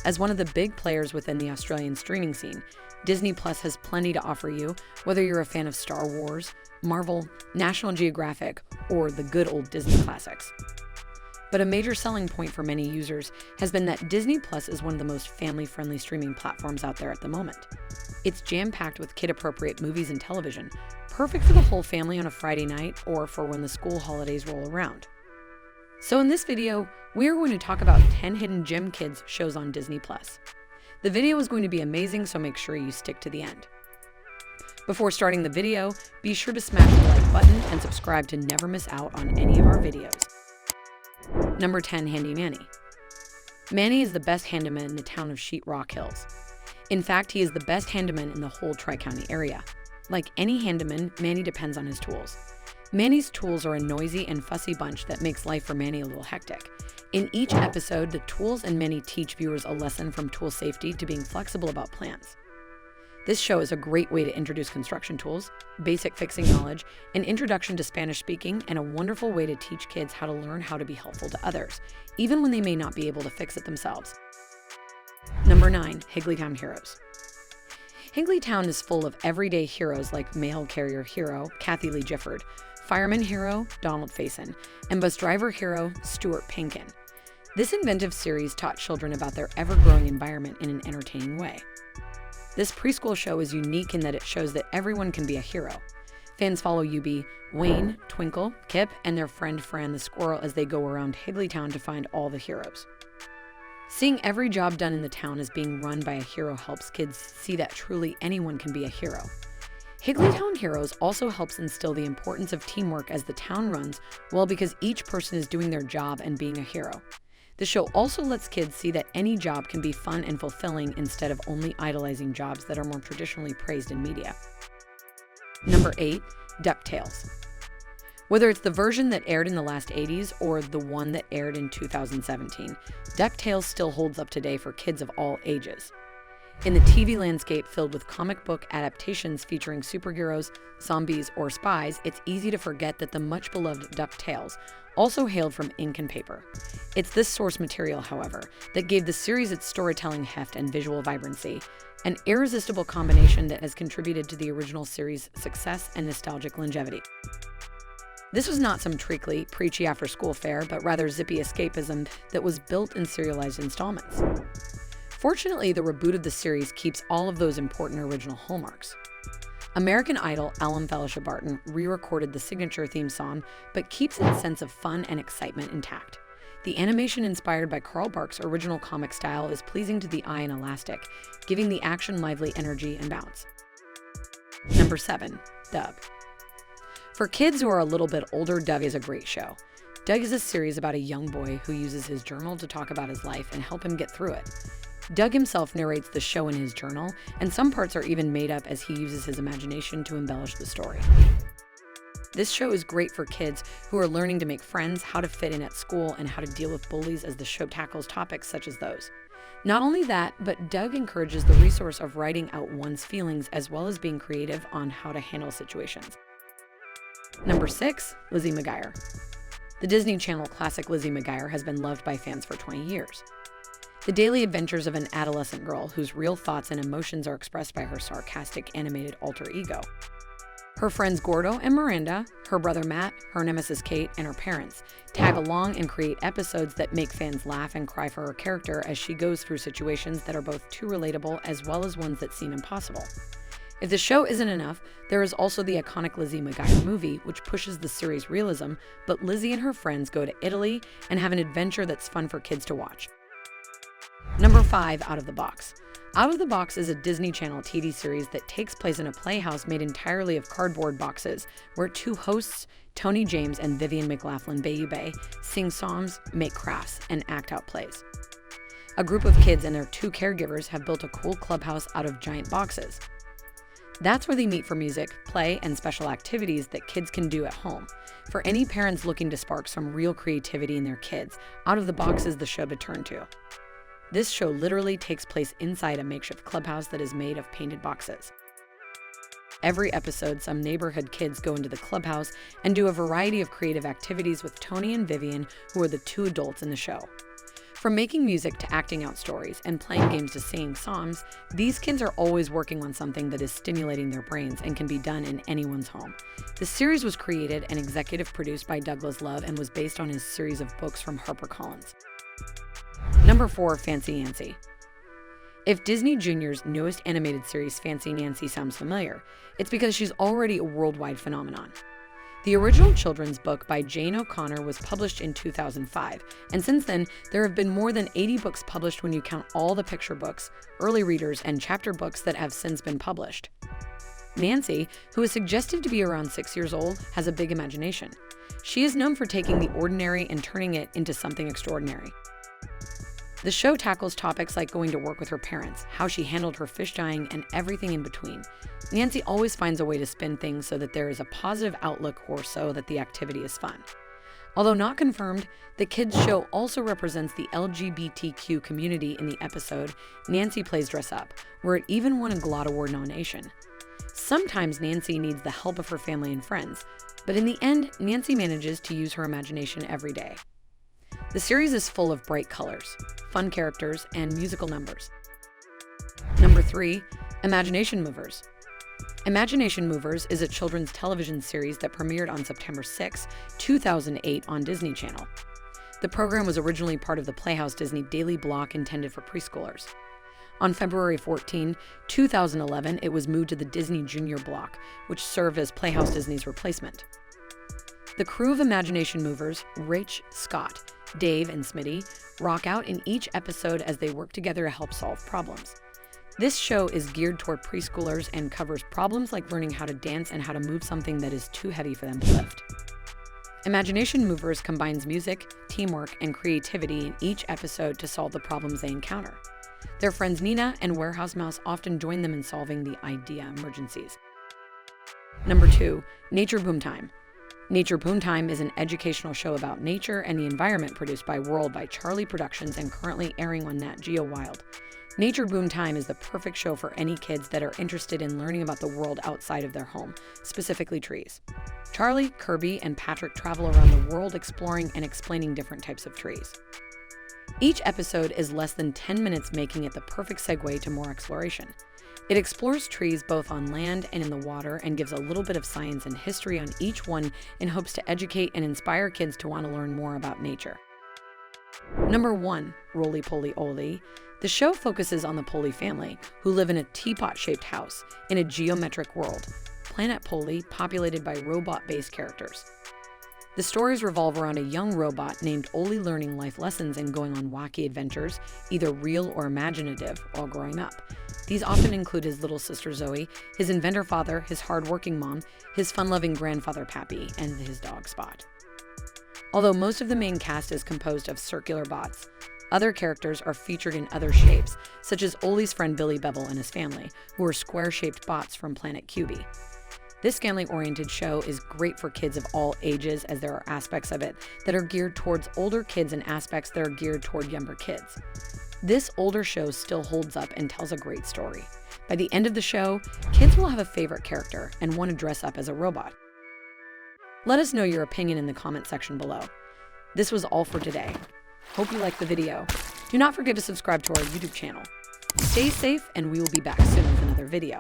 As one of the big players within the Australian streaming scene, Disney Plus has plenty to offer you, whether you're a fan of Star Wars, Marvel, National Geographic, or the good old Disney classics. But a major selling point for many users has been that Disney Plus is one of the most family-friendly streaming platforms out there at the moment. It's jam-packed with kid-appropriate movies and television, perfect for the whole family on a Friday night or for when the school holidays roll around. So in this video, we are going to talk about 10 hidden gem kids shows on Disney Plus. The video is going to be amazing, so make sure you stick to the end. Before starting the video, be sure to smash the like button and subscribe to never miss out on any of our videos. Number 10, Handy Manny. Manny is the best handyman in the town of Sheet Rock Hills. In fact, he is the best handyman in the whole Tri-County area. Like any handyman, Manny depends on his tools. Manny's tools are a noisy and fussy bunch that makes life for Manny a little hectic. In each episode, the tools and Manny teach viewers a lesson from tool safety to being flexible about plans. This show is a great way to introduce construction tools, basic fixing knowledge, an introduction to Spanish speaking, and a wonderful way to teach kids how to learn how to be helpful to others, even when they may not be able to fix it themselves. Number 9, Higglytown Heroes. Higglytown is full of everyday heroes like mail carrier hero Kathy Lee Gifford, fireman hero Donald Faison, and bus driver hero Stuart Pankin. This inventive series taught children about their ever-growing environment in an entertaining way. This preschool show is unique in that it shows that everyone can be a hero. Fans follow Eubie, Wayne, Twinkle, Kip, and their friend Fran the squirrel as they go around Higglytown to find all the heroes. Seeing every job done in the town as being run by a hero helps kids see that truly anyone can be a hero. Higglytown Heroes also helps instill the importance of teamwork as the town runs, well, because each person is doing their job and being a hero. The show also lets kids see that any job can be fun and fulfilling instead of only idolizing jobs that are more traditionally praised in media. Number 8, DuckTales. Whether it's the version that aired in the last 80s or the one that aired in 2017, DuckTales still holds up today for kids of all ages. In the TV landscape filled with comic book adaptations featuring superheroes, zombies, or spies, it's easy to forget that the much-beloved DuckTales also hailed from ink and paper. It's this source material, however, that gave the series its storytelling heft and visual vibrancy, an irresistible combination that has contributed to the original series' success and nostalgic longevity. This was not some treacly, preachy after-school fare, but rather zippy escapism that was built in serialized installments. Fortunately, the reboot of the series keeps all of those important original hallmarks. American Idol alum Felicia Barton re-recorded the signature theme song, but keeps its sense of fun and excitement intact. The animation inspired by Carl Barks' original comic style is pleasing to the eye and elastic, giving the action lively energy and bounce. Number 7, Doug. For kids who are a little bit older, Doug is a great show. Doug is a series about a young boy who uses his journal to talk about his life and help him get through it. Doug himself narrates the show in his journal, and some parts are even made up as he uses his imagination to embellish the story. This show is great for kids who are learning to make friends, how to fit in at school, and how to deal with bullies as the show tackles topics such as those. Not only that, but Doug encourages the resource of writing out one's feelings as well as being creative on how to handle situations. Number 6, Lizzie McGuire. The Disney Channel classic Lizzie McGuire has been loved by fans for 20 years. The daily adventures of an adolescent girl whose real thoughts and emotions are expressed by her sarcastic animated alter ego. Her friends Gordo and Miranda, her brother Matt, her nemesis Kate, and her parents tag along and create episodes that make fans laugh and cry for her character as she goes through situations that are both too relatable as well as ones that seem impossible. If the show isn't enough, there is also the iconic Lizzie McGuire movie, which pushes the series' realism, but Lizzie and her friends go to Italy and have an adventure that's fun for kids to watch. Number 5, Out of the Box. Out of the Box is a Disney Channel TV series that takes place in a playhouse made entirely of cardboard boxes, where two hosts, Tony James and Vivian McLaughlin Bayou, sing songs, make crafts, and act out plays. A group of kids and their 2 caregivers have built a cool clubhouse out of giant boxes. That's where they meet for music, play, and special activities that kids can do at home. For any parents looking to spark some real creativity in their kids, Out of the Box is the show to turn to. This show literally takes place inside a makeshift clubhouse that is made of painted boxes. Every episode, some neighborhood kids go into the clubhouse and do a variety of creative activities with Tony and Vivian, who are the 2 adults in the show. From making music to acting out stories and playing games to singing songs, these kids are always working on something that is stimulating their brains and can be done in anyone's home. The series was created and executive produced by Douglas Love and was based on his series of books from HarperCollins. Number 4, Fancy Nancy. If Disney Junior's newest animated series Fancy Nancy sounds familiar, it's because she's already a worldwide phenomenon. The original children's book by Jane O'Connor was published in 2005, and since then, there have been more than 80 books published when you count all the picture books, early readers, and chapter books that have since been published. Nancy, who is suggested to be around 6 years old, has a big imagination. She is known for taking the ordinary and turning it into something extraordinary. The show tackles topics like going to work with her parents, how she handled her fish dyeing, and everything in between. Nancy always finds a way to spin things so that there is a positive outlook or so that the activity is fun. Although not confirmed, the kids' show also represents the LGBTQ community in the episode Nancy Plays Dress Up, where it even won a GLAAD Award nomination. Sometimes Nancy needs the help of her family and friends, but in the end, Nancy manages to use her imagination every day. The series is full of bright colors, fun characters, and musical numbers. Number 3, Imagination Movers. Imagination Movers is a children's television series that premiered on September 6, 2008 on Disney Channel. The program was originally part of the Playhouse Disney daily block intended for preschoolers. On February 14, 2011, it was moved to the Disney Junior block, which served as Playhouse Disney's replacement. The crew of Imagination Movers, Rich, Scott, Dave, and Smitty, rock out in each episode as they work together to help solve problems. This show is geared toward preschoolers and covers problems like learning how to dance and how to move something that is too heavy for them to lift. Imagination Movers combines music, teamwork, and creativity in each episode to solve the problems they encounter. Their friends Nina and Warehouse Mouse often join them in solving the idea emergencies. Number 2, Nature Boomtime. Nature Boomtime is an educational show about nature and the environment produced by World by Charlie Productions and currently airing on Nat Geo Wild. Nature Boomtime is the perfect show for any kids that are interested in learning about the world outside of their home, specifically trees. Charlie, Kirby, and Patrick travel around the world exploring and explaining different types of trees. Each episode is less than 10 minutes, making it the perfect segue to more exploration. It explores trees both on land and in the water and gives a little bit of science and history on each one in hopes to educate and inspire kids to want to learn more about nature. Number 1, Roly Poly Oly. The show focuses on the Poly family, who live in a teapot-shaped house in a geometric world, Planet Poly, populated by robot-based characters. The stories revolve around a young robot named Oly learning life lessons and going on wacky adventures, either real or imaginative, while growing up. These often include his little sister Zoe, his inventor father, his hard-working mom, his fun-loving grandfather Pappy, and his dog Spot. Although most of the main cast is composed of circular bots, other characters are featured in other shapes, such as Oly's friend Billy Bevel and his family, who are square-shaped bots from Planet QB. This family-oriented show is great for kids of all ages, as there are aspects of it that are geared towards older kids and aspects that are geared toward younger kids. This older show still holds up and tells a great story. By the end of the show, kids will have a favorite character and want to dress up as a robot. Let us know your opinion in the comment section below. This was all for today. Hope you liked the video. Do not forget to subscribe to our YouTube channel. Stay safe, and we will be back soon with another video.